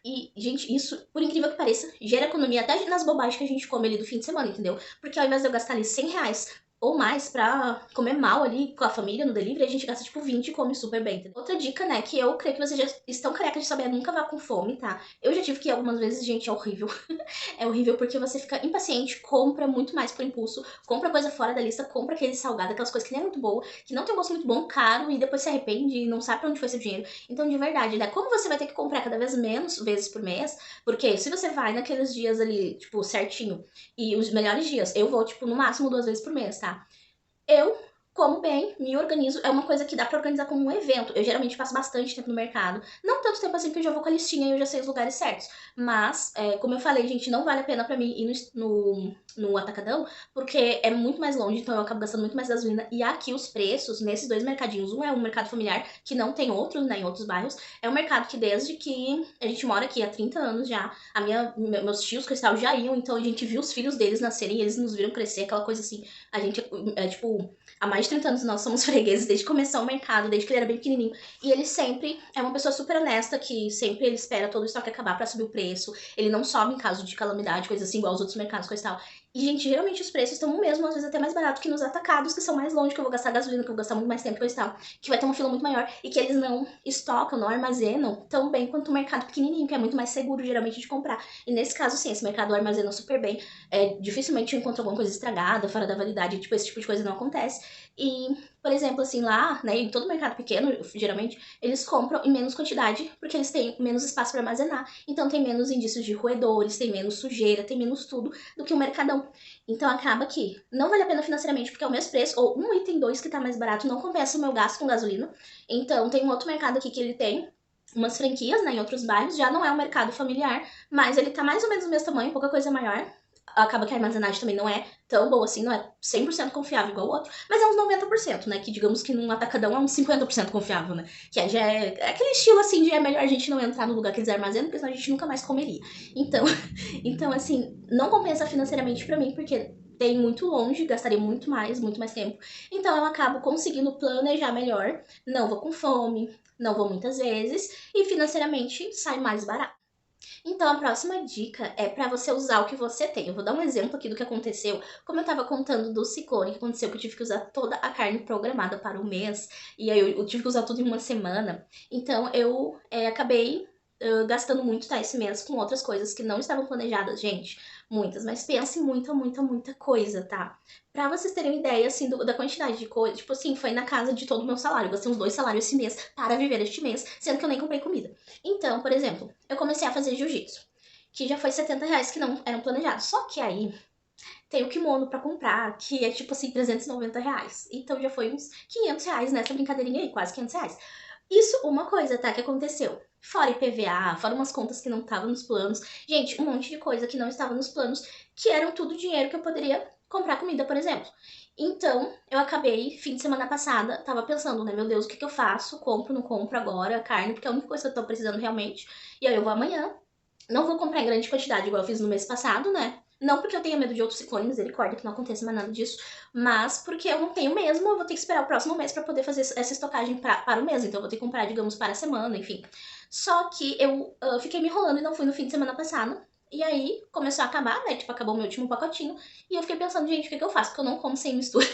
E, gente, isso, por incrível que pareça, gera economia até nas bobagens que a gente come ali do fim de semana, entendeu? Porque ao invés de eu gastar ali R$ 100 ou mais pra comer mal ali com a família no delivery, a gente gasta tipo 20 e come super bem. Entendeu? Outra dica, né, que eu creio que vocês já estão carecas de saber, nunca vá com fome, tá? Eu já tive que ir algumas vezes, gente, é horrível. É horrível porque você fica impaciente, compra muito mais por impulso, compra coisa fora da lista, compra aquele salgado, aquelas coisas que nem é muito boa, que não tem um gosto muito bom, caro, e depois se arrepende e não sabe pra onde foi seu dinheiro. Então, de verdade, né? Como você vai ter que comprar cada vez menos vezes por mês, porque se você vai naqueles dias ali, tipo, certinho, e os melhores dias, eu vou, tipo, no máximo 2 vezes por mês, tá? Eu como bem, me organizo, é uma coisa que dá pra organizar como um evento. Eu geralmente passo bastante tempo no mercado, não tanto tempo assim que eu já vou com a listinha e eu já sei os lugares certos. Mas, como eu falei, gente, não vale a pena pra mim ir no Atacadão, porque é muito mais longe, então eu acabo gastando muito mais gasolina. E aqui os preços, nesses dois mercadinhos, um é um mercado familiar, que não tem outros, né, em outros bairros, é um mercado que desde que a gente mora aqui há 30 anos já, meus tios Cristal já iam, então a gente viu os filhos deles nascerem, eles nos viram crescer, aquela coisa assim, a gente tipo, há mais de 30 anos nós somos fregueses desde que começou o mercado, desde que ele era bem pequenininho. E ele sempre é uma pessoa super honesta, que sempre ele espera todo o estoque acabar pra subir o preço. Ele não sobe em caso de calamidade, coisa assim, igual os outros mercados, coisa e tal. E, gente, geralmente os preços estão o mesmo, às vezes até mais barato que nos atacados, que são mais longe, que eu vou gastar gasolina, que eu vou gastar muito mais tempo, coisa e tal. Que vai ter uma fila muito maior e que eles não estocam, não armazenam tão bem quanto o mercado pequenininho, que é muito mais seguro, geralmente, de comprar. E nesse caso, sim, esse mercado armazena super bem. Dificilmente eu encontro alguma coisa estragada, fora da validade, tipo, esse tipo de coisa não acontece. E, por exemplo, assim, lá, né, em todo mercado pequeno, geralmente, eles compram em menos quantidade, porque eles têm menos espaço para armazenar. Então tem menos indícios de roedores, tem menos sujeira, tem menos tudo do que o mercadão. Então acaba que não vale a pena financeiramente, porque é o mesmo preço, ou um item dois que tá mais barato não compensa o meu gasto com gasolina. Então tem um outro mercado aqui que ele tem umas franquias, né, em outros bairros, já não é um mercado familiar, mas ele tá mais ou menos do mesmo tamanho, pouca coisa maior. Acaba que a armazenagem também não é tão boa assim, não é 100% confiável igual o outro, mas é uns 90%, né? Que digamos que num atacadão é uns 50% confiável, né? Que aí já é aquele estilo assim de é melhor a gente não entrar no lugar que eles armazenam, porque senão a gente nunca mais comeria. Então, então assim, não compensa financeiramente pra mim, porque tem muito longe, gastaria muito mais tempo. Então eu acabo conseguindo planejar melhor, não vou com fome, não vou muitas vezes, e financeiramente sai mais barato. Então, a próxima dica é para você usar o que você tem. Eu vou dar um exemplo aqui do que aconteceu. Como eu tava contando do ciclone, que aconteceu que eu tive que usar toda a carne programada para o mês, e aí eu tive que usar tudo em uma semana. Então, eu acabei gastando muito, tá, esse mês com outras coisas que não estavam planejadas, gente. Muitas, mas pense em muita, muita, muita coisa, tá? Pra vocês terem uma ideia, assim, da quantidade de coisa, tipo assim, foi na casa de todo o meu salário. Eu gastei uns 2 salários esse mês para viver este mês, sendo que eu nem comprei comida. Então, por exemplo, eu comecei a fazer jiu-jitsu, que já foi R$ 70 que não eram planejados. Só que aí tem o kimono pra comprar, que é tipo assim, R$ 390. Então já foi uns R$ 500 nessa brincadeirinha aí, quase R$ 500. Isso, uma coisa, tá, que aconteceu. Fora IPVA, fora umas contas que não estavam nos planos. Gente, um monte de coisa que não estava nos planos, que eram tudo dinheiro que eu poderia comprar comida, por exemplo. Então, eu acabei, fim de semana passada, tava pensando, né, meu Deus, o que que eu faço? Compro, não compro agora carne, porque é a única coisa que eu tô precisando realmente. E aí eu vou amanhã. Não vou comprar em grande quantidade, igual eu fiz no mês passado, né? Não porque eu tenha medo de outro ciclone, misericórdia, que não aconteça mais nada disso, mas porque eu não tenho mesmo, eu vou ter que esperar o próximo mês para poder fazer essa estocagem para o mês, então eu vou ter que comprar, digamos, para a semana, enfim. Só que eu fiquei me enrolando e não fui no fim de semana passado, e aí começou a acabar, né, tipo, acabou o meu último pacotinho, e eu fiquei pensando, gente, o que que eu faço? Porque eu não como sem mistura.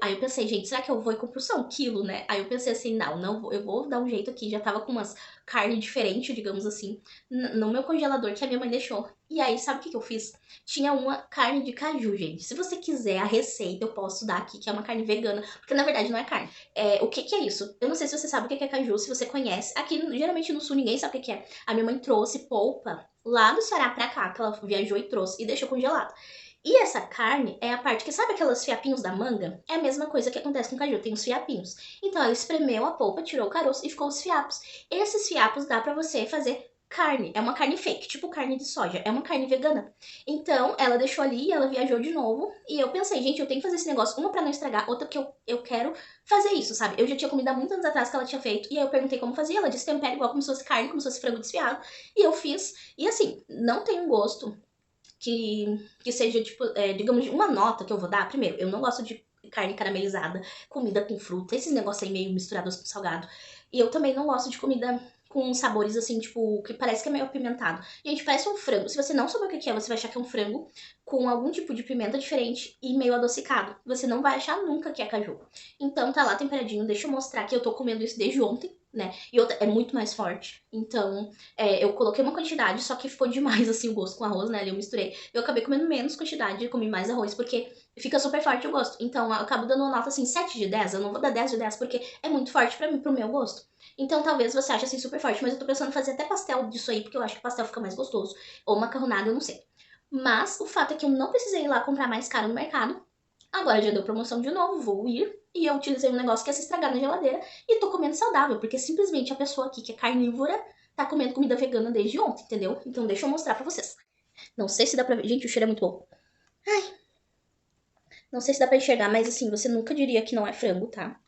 Aí eu pensei, gente, será que eu vou e compro só 1 quilo, né? Aí eu pensei assim, não vou, eu vou dar um jeito aqui. Já tava com umas carnes diferentes, digamos assim, no meu congelador que a minha mãe deixou. E aí, sabe o que que eu fiz? Tinha uma carne de caju, gente. Se você quiser a receita, eu posso dar aqui, que é uma carne vegana. Porque na verdade não é carne. O que que é isso? Eu não sei se você sabe o que que é caju, se você conhece. Aqui, geralmente no sul, ninguém sabe o que que é. A minha mãe trouxe polpa lá do Ceará pra cá, que ela viajou e trouxe e deixou congelado. E essa carne é a parte que, sabe aqueles fiapinhos da manga? É a mesma coisa que acontece com o caju, tem os fiapinhos. Então ela espremeu a polpa, tirou o caroço e ficou os fiapos. Esses fiapos dá pra você fazer carne. É uma carne fake, tipo carne de soja. É uma carne vegana. Então ela deixou ali, ela viajou de novo. E eu pensei, gente, eu tenho que fazer esse negócio. Uma pra não estragar, outra que eu quero fazer isso, sabe? Eu já tinha comido há muitos anos atrás que ela tinha feito. E aí eu perguntei como fazia. Ela disse tempera igual como se fosse carne, como se fosse frango desfiado. E eu fiz. E assim, não tem um gosto que seja, tipo, digamos, uma nota que eu vou dar. Primeiro, eu não gosto de carne caramelizada, comida com fruta, esses negócios aí meio misturados com salgado. E eu também não gosto de comida com sabores assim, tipo, que parece que é meio apimentado. Gente, parece um frango. Se você não souber o que é, você vai achar que é um frango com algum tipo de pimenta diferente e meio adocicado. Você não vai achar nunca que é caju. Então tá lá temperadinho. Deixa eu mostrar que eu tô comendo isso desde ontem, né? E outra, é muito mais forte. Então, eu coloquei uma quantidade, só que ficou demais assim o gosto com arroz, né? Ali eu misturei. Eu acabei comendo menos quantidade, comi mais arroz, porque fica super forte o gosto. Então, eu acabo dando uma nota assim, 7 de 10. Eu não vou dar 10 de 10 porque é muito forte pra mim, pro meu gosto. Então, talvez você ache assim super forte, mas eu tô pensando em fazer até pastel disso aí, porque eu acho que pastel fica mais gostoso. Ou macarronada, eu não sei. Mas o fato é que eu não precisei ir lá comprar mais caro no mercado. Agora já deu promoção de novo, vou ir. E eu utilizei um negócio que ia se estragar na geladeira e tô comendo saudável, porque simplesmente a pessoa aqui que é carnívora tá comendo comida vegana desde ontem, entendeu? Então deixa eu mostrar pra vocês. Não sei se dá pra ver. Gente, o cheiro é muito bom. Não sei se dá pra enxergar, mas assim, você nunca diria que não é frango, tá?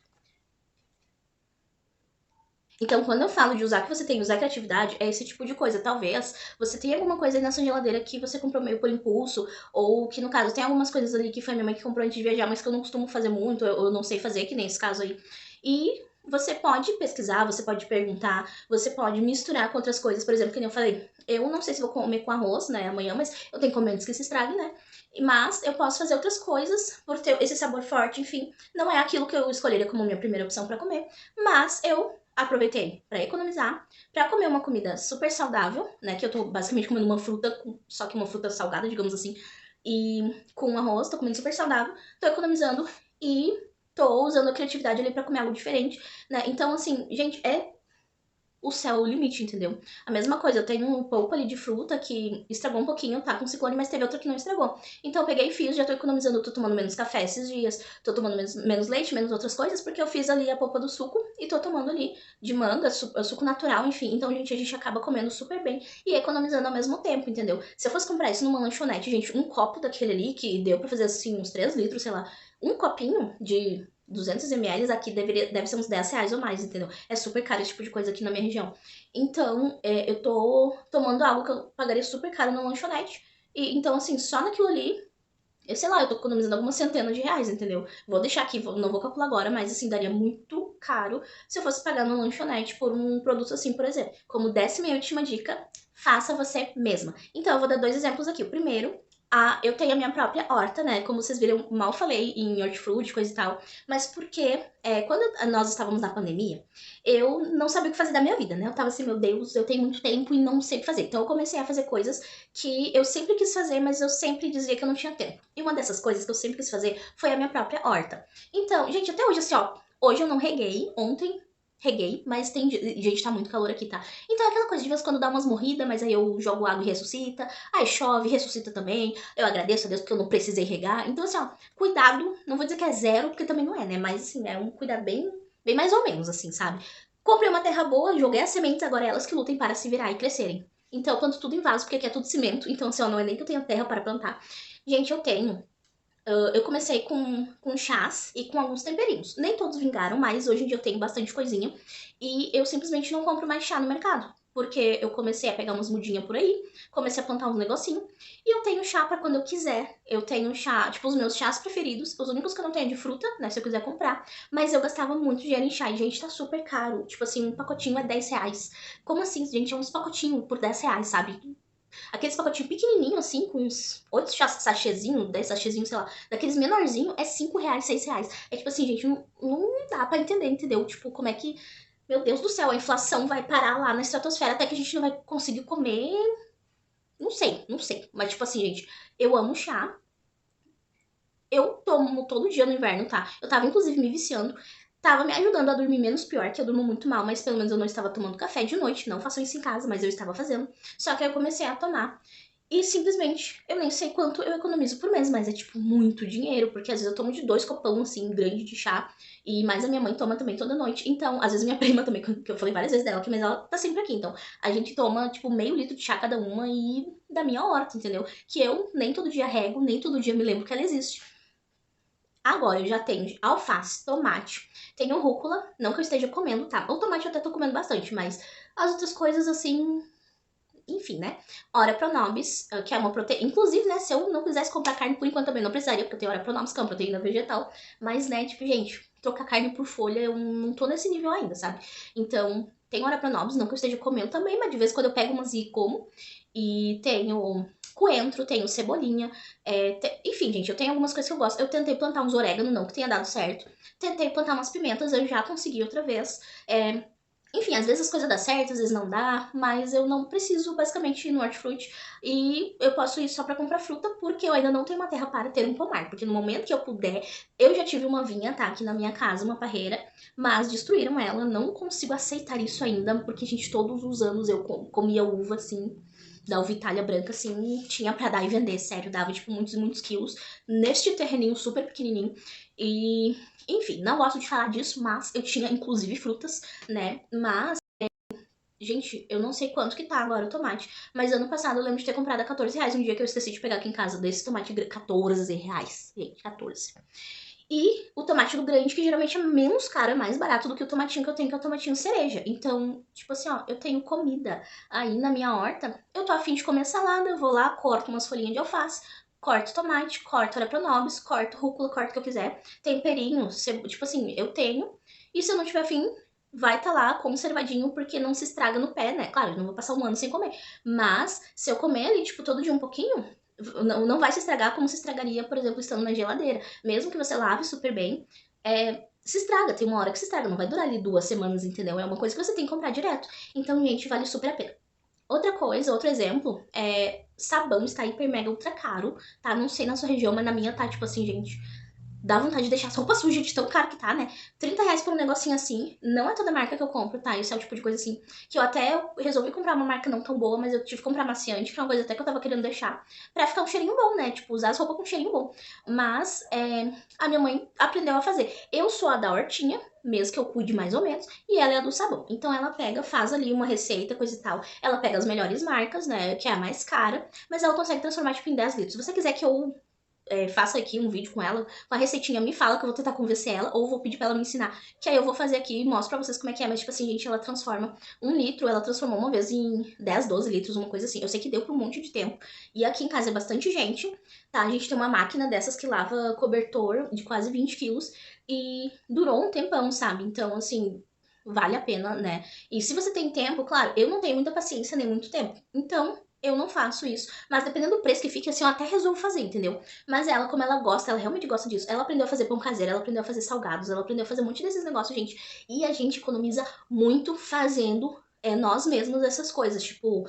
Então, quando eu falo de usar que você tem que usar criatividade, é esse tipo de coisa. Talvez você tenha alguma coisa aí na sua geladeira que você comprou meio por impulso, ou que no caso tem algumas coisas ali que foi minha mãe que comprou antes de viajar, mas que eu não costumo fazer muito, eu não sei fazer, que nem esse caso aí. E você pode pesquisar, você pode perguntar, você pode misturar com outras coisas. Por exemplo, que nem eu falei, eu não sei se vou comer com arroz, né, amanhã, mas eu tenho que comer antes que se estrague, né? Mas eu posso fazer outras coisas por ter esse sabor forte, enfim. Não é aquilo que eu escolheria como minha primeira opção pra comer, mas eu aproveitei para economizar, para comer uma comida super saudável, né? Que eu tô basicamente comendo uma fruta, só que uma fruta salgada, digamos assim, e com arroz, tô comendo super saudável, tô economizando e tô usando a criatividade ali para comer algo diferente, né? Então, assim, gente, o céu é o limite, entendeu? A mesma coisa, eu tenho um pouco ali de fruta que estragou um pouquinho, tá com ciclone, mas teve outra que não estragou. Então eu peguei e fiz, já tô economizando, tô tomando menos café esses dias, tô tomando menos leite, menos outras coisas, porque eu fiz ali a polpa do suco e tô tomando ali de manga, suco natural, enfim. Então, gente, a gente acaba comendo super bem e economizando ao mesmo tempo, entendeu? Se eu fosse comprar isso numa lanchonete, gente, um copo daquele ali, que deu pra fazer assim uns 3 litros, sei lá, um copinho de 200 ml aqui deve ser uns 10 reais ou mais, entendeu? É super caro esse tipo de coisa aqui na minha região. Então, eu tô tomando algo que eu pagaria super caro na lanchonete. E, então, assim, só naquilo ali, eu sei lá, eu tô economizando algumas centenas de reais, entendeu? Vou deixar aqui, não vou calcular agora, mas assim, daria muito caro se eu fosse pagar na lanchonete por um produto assim, por exemplo. Como 10ª e última dica, faça você mesma. Então, eu vou dar 2 exemplos aqui. O primeiro, eu tenho a minha própria horta, né? Como vocês viram, mal falei em hortifruti, coisa e tal. Mas porque quando nós estávamos na pandemia, eu não sabia o que fazer da minha vida, né? Eu tava assim, meu Deus, eu tenho muito tempo e não sei o que fazer. Então eu comecei a fazer coisas que eu sempre quis fazer, mas eu sempre dizia que eu não tinha tempo. E uma dessas coisas que eu sempre quis fazer foi a minha própria horta. Então, gente, até hoje, assim, ó, hoje eu não reguei, ontem reguei, mas tem. Gente, tá muito calor aqui, tá? Então é aquela coisa de vez em quando dá umas morridas, mas aí eu jogo água e ressuscita. Aí chove, ressuscita também. Eu agradeço a Deus porque eu não precisei regar. Então, assim, ó, cuidado, não vou dizer que é zero, porque também não é, né? Mas assim, é um cuidado bem mais ou menos, assim, sabe? Comprei uma terra boa, joguei as sementes, agora é elas que lutem para se virar e crescerem. Então eu planto tudo em vaso, porque aqui é tudo cimento. Então, assim, ó, não é nem que eu tenha terra para plantar. Gente, eu tenho. Eu comecei com chás e com alguns temperinhos. Nem todos vingaram, mas hoje em dia eu tenho bastante coisinha. E eu simplesmente não compro mais chá no mercado. Porque eu comecei a pegar umas mudinhas por aí, comecei a plantar uns negocinhos. E eu tenho chá pra quando eu quiser. Eu tenho chá, tipo, os meus chás preferidos. Os únicos que eu não tenho é de fruta, né? Se eu quiser comprar. Mas eu gastava muito dinheiro em chá. E, gente, tá super caro. Tipo assim, um pacotinho é 10 reais. Como assim, gente? É uns pacotinhos por 10 reais, sabe? Aqueles pacotinhos pequenininhos, assim, com uns 8 sachêzinhos, 10 sachêzinhos, sei lá. Daqueles menorzinhos, é 5 reais, 6 reais. É tipo assim, gente, não dá pra entender, entendeu? Tipo, como é que, meu Deus do céu, a inflação vai parar lá na estratosfera até que a gente não vai conseguir comer. Não sei, não sei. Mas, tipo assim, gente, eu amo chá. Eu tomo todo dia no inverno, tá? Eu tava, inclusive, me viciando. Tava me ajudando a dormir menos pior, que eu durmo muito mal, mas pelo menos eu não estava tomando café de noite. Não façam isso em casa, mas eu estava fazendo. Só que aí eu comecei a tomar. E simplesmente, eu nem sei quanto eu economizo por mês, mas é tipo muito dinheiro, porque às vezes eu tomo de 2 copão, assim, grande de chá, e mais a minha mãe toma também toda noite. Então, às vezes minha prima também, que eu falei várias vezes dela, mas ela tá sempre aqui. Então, a gente toma, tipo, meio litro de chá cada uma e da minha horta, entendeu? Que eu nem todo dia rego, nem todo dia me lembro que ela existe. Agora eu já tenho alface, tomate, tenho rúcula, não que eu esteja comendo, tá? O tomate eu até tô comendo bastante, mas as outras coisas, assim, enfim, né? Ora Pronobis, que é uma proteína. Inclusive, né, se eu não quisesse comprar carne por enquanto também não precisaria, porque eu tenho Ora Pronobis, que é uma proteína vegetal. Mas, né, tipo, gente, trocar carne por folha, eu não tô nesse nível ainda, sabe? Então, Tenho orapronobis, não que eu esteja comendo também, mas de vez em quando eu pego umas e como. E tenho coentro, tenho cebolinha, enfim, gente, eu tenho algumas coisas que eu gosto. Eu tentei plantar uns orégano, não que tenha dado certo. Tentei plantar umas pimentas, eu já consegui outra vez. Enfim, às vezes as coisas dão certo, às vezes não dá, mas eu não preciso basicamente ir no hortifruti e eu posso ir só pra comprar fruta porque eu ainda não tenho uma terra para ter um pomar, porque no momento que eu puder, eu já tive uma vinha, tá, aqui na minha casa, uma parreira, mas destruíram ela, não consigo aceitar isso ainda, porque, gente, todos os anos eu comia uva, assim, da uva Itália branca, assim, tinha pra dar e vender, sério, dava, tipo, muitos e muitos quilos, neste terreninho super pequenininho, e enfim, não gosto de falar disso, mas eu tinha inclusive frutas, né? Mas, gente, eu não sei quanto que tá agora o tomate. Mas ano passado eu lembro de ter comprado a R$ 14 um dia que eu esqueci de pegar aqui em casa desse tomate R$ 14. Gente, 14. E o tomate do grande, que geralmente é menos caro, é mais barato do que o tomatinho que eu tenho, que é o tomatinho cereja. Então, tipo assim, ó, eu tenho comida aí na minha horta. Eu tô afim de comer salada, eu vou lá, corto umas folhinhas de alface, corto tomate, corto orapronobis, corto rúcula, corto o que eu quiser. Temperinho, tipo assim, eu tenho. E se eu não tiver afim, vai tá lá conservadinho, porque não se estraga no pé, né? Claro, eu não vou passar um ano sem comer. Mas, se eu comer ali, tipo, todo dia um pouquinho, não vai se estragar como se estragaria, por exemplo, estando na geladeira. Mesmo que você lave super bem, se estraga. Tem uma hora que se estraga, não vai durar ali 2 semanas, entendeu? É uma coisa que você tem que comprar direto. Então, gente, vale super a pena. Outra coisa, outro exemplo, sabão está hiper mega ultra caro, tá? Não sei na sua região, mas na minha tá, tipo assim, gente, dá vontade de deixar as roupas sujas de tão caro que tá, né? R$ 30 por um negocinho assim. Não é toda marca que eu compro, tá? Isso é o tipo de coisa assim. Que eu até resolvi comprar uma marca não tão boa, mas eu tive que comprar maciante, que é uma coisa até que eu tava querendo deixar. Pra ficar um cheirinho bom, né? Tipo, usar as roupas com cheirinho bom. Mas a minha mãe aprendeu a fazer. Eu sou a da hortinha, mesmo que eu cuide mais ou menos, e ela é a do sabão. Então ela pega, faz ali uma receita, coisa e tal. Ela pega as melhores marcas, né? Que é a mais cara, mas ela consegue transformar, tipo, em 10 litros. Se você quiser que eu faço aqui um vídeo com ela, com a receitinha, me fala que eu vou tentar convencer ela, ou vou pedir pra ela me ensinar, que aí eu vou fazer aqui e mostro pra vocês como é que é, mas tipo assim, gente, ela transforma 1 litro, ela transformou uma vez em 10, 12 litros, uma coisa assim. Eu sei que deu por um monte de tempo, e aqui em casa é bastante gente, tá? A gente tem uma máquina dessas que lava cobertor de quase 20 quilos, e durou um tempão, sabe? Então, assim, vale a pena, né? E se você tem tempo, claro, eu não tenho muita paciência nem muito tempo, então eu não faço isso. Mas dependendo do preço que fique, assim, eu até resolvo fazer, entendeu? Mas ela, como ela gosta, ela realmente gosta disso. Ela aprendeu a fazer pão caseiro, ela aprendeu a fazer salgados, ela aprendeu a fazer um monte desses negócios, gente. E a gente economiza muito fazendo nós mesmos essas coisas. Tipo,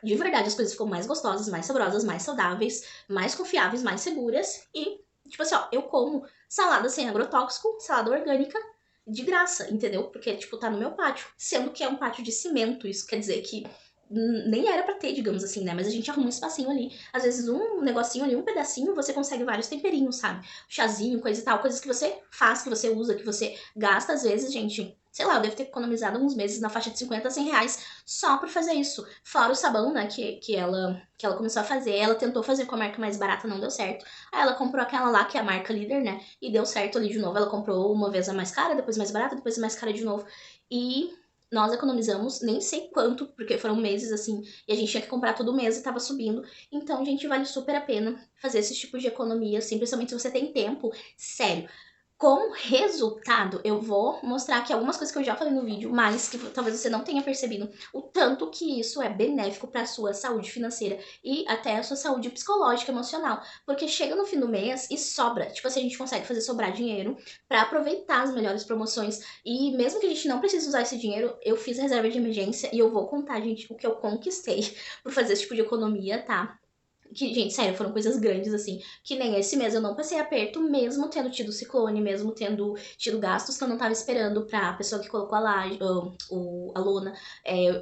de verdade, as coisas ficam mais gostosas, mais saborosas, mais saudáveis, mais confiáveis, mais seguras. E, tipo assim, ó, eu como salada sem agrotóxico, salada orgânica, de graça, entendeu? Porque, tipo, tá no meu pátio. Sendo que é um pátio de cimento, isso quer dizer que nem era pra ter, digamos assim, né? Mas a gente arruma um espacinho ali. Às vezes um negocinho ali, um pedacinho, você consegue vários temperinhos, sabe? Chazinho, coisa e tal, coisas que você faz, que você usa, que você gasta, às vezes, gente. Sei lá, eu devo ter economizado uns meses na faixa de 50 a 100 reais só pra fazer isso. Fora o sabão, né, que ela começou a fazer. Ela tentou fazer com a marca mais barata, não deu certo. Aí ela comprou aquela lá, que é a marca líder, né? E deu certo ali de novo. Ela comprou uma vez a mais cara, depois mais barata, depois a mais cara de novo. E nós economizamos nem sei quanto, porque foram meses assim, e a gente tinha que comprar todo mês e tava subindo. Então, gente, vale super a pena fazer esses tipos de economia, assim, principalmente se você tem tempo. Sério, com resultado, eu vou mostrar aqui algumas coisas que eu já falei no vídeo, mas que talvez você não tenha percebido o tanto que isso é benéfico para a sua saúde financeira e até a sua saúde psicológica, emocional, porque chega no fim do mês e sobra. Tipo assim, a gente consegue fazer sobrar dinheiro para aproveitar as melhores promoções e mesmo que a gente não precise usar esse dinheiro, eu fiz reserva de emergência e eu vou contar, gente, o que eu conquistei por fazer esse tipo de economia, tá? Que, gente, sério, foram coisas grandes, assim. Que nem esse mês eu não passei aperto, mesmo tendo tido ciclone, mesmo tendo tido gastos que eu não tava esperando pra pessoa que colocou a laje, a lona.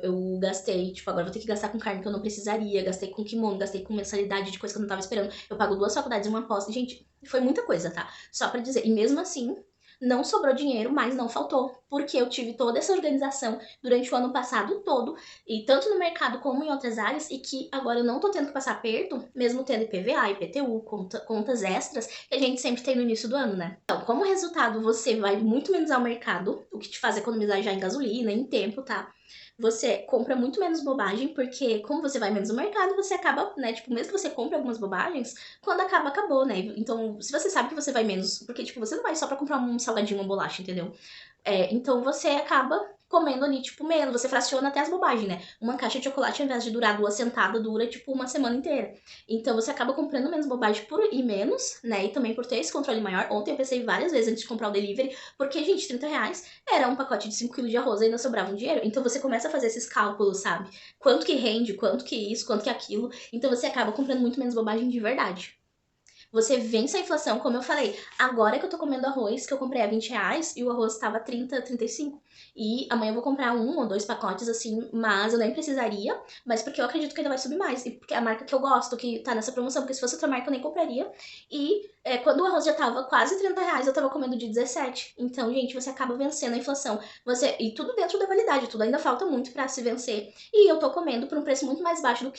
Eu gastei, tipo, agora vou ter que gastar com carne que eu não precisaria, gastei com kimono, gastei com mensalidade de coisa que eu não tava esperando. Eu pago 2 faculdades e uma pós. Gente, foi muita coisa, tá? Só pra dizer. E mesmo assim, não sobrou dinheiro, mas não faltou. Porque eu tive toda essa organização durante o ano passado todo e tanto no mercado como em outras áreas, e que agora eu não tô tendo que passar perto, mesmo tendo IPVA, IPTU, contas extras, que a gente sempre tem no início do ano, né? Então, como resultado, você vai muito menos ao mercado, o que te faz economizar já em gasolina, em tempo, tá? Você compra muito menos bobagem, porque como você vai menos no mercado, você acaba, né, tipo, mesmo que você compre algumas bobagens, quando acaba, acabou, né? Então, se você sabe que você vai menos, porque, tipo, você não vai só pra comprar um salgadinho, uma bolacha, entendeu? Então você acaba comendo ali, tipo, menos. Você fraciona até as bobagens, né? Uma caixa de chocolate, ao invés de durar 2 sentadas, dura, tipo, uma semana inteira. Então, você acaba comprando menos bobagem por ir menos, né? E também por ter esse controle maior. Ontem eu pensei várias vezes antes de comprar o delivery, porque, gente, R$ 30 era um pacote de 5 quilos de arroz e ainda sobrava um dinheiro. Então, você começa a fazer esses cálculos, sabe? Quanto que rende, quanto que isso, quanto que aquilo. Então, você acaba comprando muito menos bobagem de verdade. Você vence a inflação, como eu falei. Agora que eu tô comendo arroz, que eu comprei a R$ 20 e o arroz tava 30, 35. E amanhã eu vou comprar 1 ou 2 pacotes, assim, mas eu nem precisaria. Mas porque eu acredito que ainda vai subir mais. E porque é a marca que eu gosto, que tá nessa promoção. Porque se fosse outra marca eu nem compraria. E quando o arroz já tava quase R$ 30, eu tava comendo de 17. Então, gente, você acaba vencendo a inflação. E tudo dentro da validade, tudo ainda falta muito pra se vencer. E eu tô comendo por um preço muito mais baixo do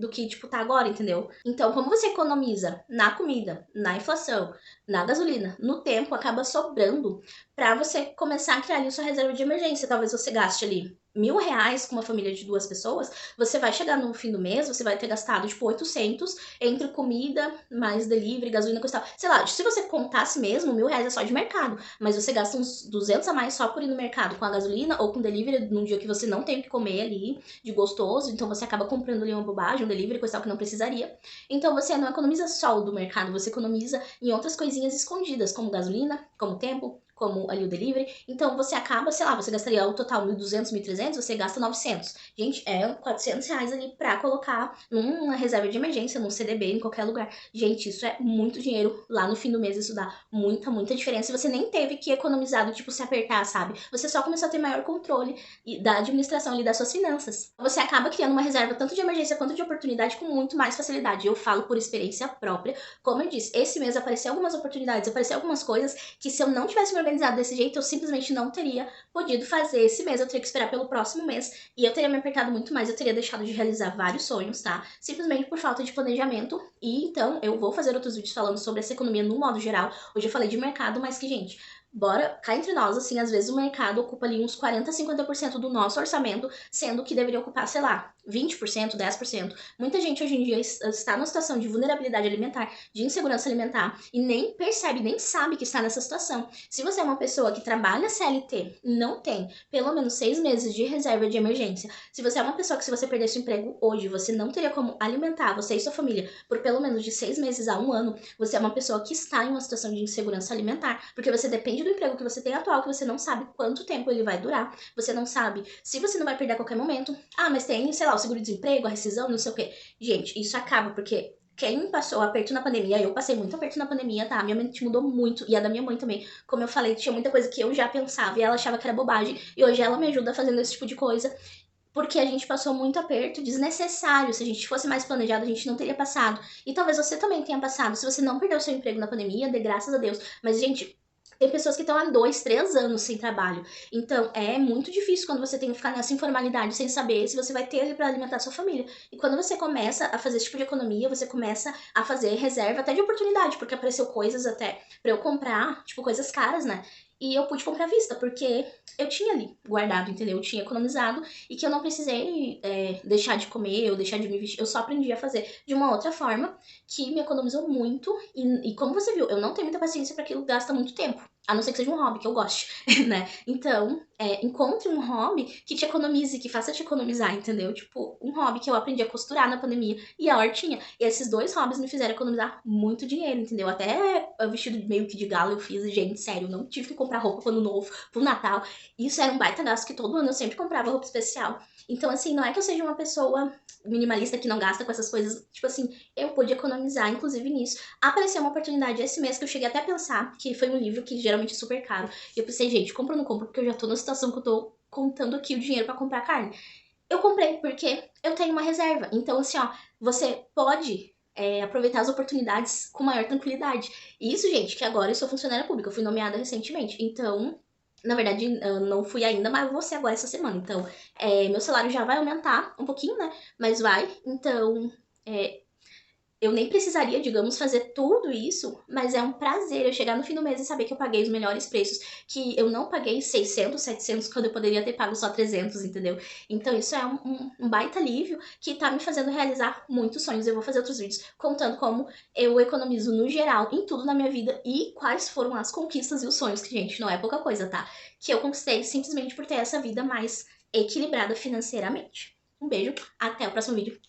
que tipo, tá agora, entendeu? Então, como você economiza na comida, na inflação, na gasolina, no tempo, acaba sobrando pra você começar a criar ali sua reserva de emergência. Talvez você gaste ali R$ 1.000 com uma família de 2 pessoas, você vai chegar no fim do mês, você vai ter gastado, tipo, 800 entre comida, mais delivery, gasolina, coisa e tal. Sei lá, se você contasse mesmo, R$ 1.000 é só de mercado, mas você gasta uns 200 a mais só por ir no mercado com a gasolina ou com delivery num dia que você não tem o que comer ali de gostoso, então você acaba comprando ali uma bobagem, um delivery, coisa e tal que não precisaria. Então você não economiza só o do mercado, você economiza em outras coisinhas escondidas, como gasolina, como tempo, como ali o delivery. Então você acaba, sei lá, você gastaria o total 1.200, 1.300, você gasta 900. Gente, é R$ 400 ali pra colocar numa reserva de emergência, num CDB, em qualquer lugar. Gente, isso é muito dinheiro. Lá no fim do mês isso dá muita, muita diferença. E você nem teve que economizar do tipo se apertar, sabe? Você só começou a ter maior controle da administração ali das suas finanças. Você acaba criando uma reserva tanto de emergência quanto de oportunidade com muito mais facilidade. Eu falo por experiência própria. Como eu disse, esse mês apareceu algumas oportunidades, apareceu algumas coisas que se eu não tivesse me organizado desse jeito, eu simplesmente não teria podido fazer esse mês. Eu teria que esperar pelo próximo mês e eu teria me apertado muito mais, eu teria deixado de realizar vários sonhos, tá? Simplesmente por falta de planejamento. E então eu vou fazer outros vídeos falando sobre essa economia no modo geral. Hoje eu falei de mercado, mas que, gente, bora, cá entre nós, assim, às vezes o mercado ocupa ali uns 40, 50% do nosso orçamento, sendo que deveria ocupar, sei lá, 20%, 10%. Muita gente hoje em dia está numa situação de vulnerabilidade alimentar, de insegurança alimentar, e nem percebe, nem sabe que está nessa situação. Se você é uma pessoa que trabalha CLT, não tem pelo menos 6 meses de reserva de emergência, se você é uma pessoa que se você perdesse o emprego hoje, você não teria como alimentar você e sua família por pelo menos de 6 meses a 1 ano, você é uma pessoa que está em uma situação de insegurança alimentar, porque você depende do emprego que você tem atual, que você não sabe quanto tempo ele vai durar, você não sabe se você não vai perder a qualquer momento. Ah, mas tem, sei lá, o seguro-desemprego, a rescisão, não sei o quê. Gente, isso acaba porque quem passou aperto na pandemia, eu passei muito aperto na pandemia, tá? Minha mente mudou muito, e a da minha mãe também. Como eu falei, tinha muita coisa que eu já pensava e ela achava que era bobagem, e hoje ela me ajuda fazendo esse tipo de coisa. Porque a gente passou muito aperto desnecessário. Se a gente fosse mais planejado, a gente não teria passado. E talvez você também tenha passado. Se você não perdeu seu emprego na pandemia, dê graças a Deus. Mas, gente, tem pessoas que estão há 2, 3 anos sem trabalho. Então, é muito difícil quando você tem que ficar nessa informalidade sem saber se você vai ter ali pra alimentar sua família. E quando você começa a fazer esse tipo de economia, você começa a fazer reserva até de oportunidade, porque apareceu coisas até pra eu comprar, tipo, coisas caras, né? E eu pude comprar à vista, porque eu tinha ali guardado, entendeu? Eu tinha economizado e que eu não precisei deixar de comer ou deixar de me vestir. Eu só aprendi a fazer de uma outra forma que me economizou muito. E como você viu, eu não tenho muita paciência para aquilo que gasta muito tempo. A não ser que seja um hobby que eu goste, né? Então, encontre um hobby que te economize, que faça te economizar, entendeu? Tipo, um hobby que eu aprendi a costurar na pandemia e a hortinha. E esses 2 hobbies me fizeram economizar muito dinheiro, entendeu? Até o vestido meio que de gala eu fiz, gente, sério, não tive que comprar roupa pro ano novo, pro Natal. Isso era um baita gasto que todo ano eu sempre comprava roupa especial. Então, assim, não é que eu seja uma pessoa minimalista que não gasta com essas coisas. Tipo assim, eu pude economizar, inclusive nisso. Apareceu uma oportunidade esse mês que eu cheguei até a pensar, que foi um livro que geralmente é super caro. E eu pensei, gente, compro ou não compro? Porque eu já tô na situação que eu tô contando aqui o dinheiro pra comprar carne. Eu comprei porque eu tenho uma reserva. Então, assim, ó, você pode aproveitar as oportunidades com maior tranquilidade. E isso, gente, que agora eu sou funcionária pública, eu fui nomeada recentemente. Então, na verdade, eu não fui ainda, mas vou ser agora essa semana. Então, meu salário já vai aumentar um pouquinho, né? Mas vai. Então, é, Eu nem precisaria, digamos, fazer tudo isso, mas é um prazer eu chegar no fim do mês e saber que eu paguei os melhores preços, que eu não paguei 600, 700, quando eu poderia ter pago só 300, entendeu? Então isso é um baita alívio que tá me fazendo realizar muitos sonhos. Eu vou fazer outros vídeos contando como eu economizo no geral, em tudo na minha vida, e quais foram as conquistas e os sonhos, que, gente, não é pouca coisa, tá? Que eu conquistei simplesmente por ter essa vida mais equilibrada financeiramente. Um beijo, até o próximo vídeo.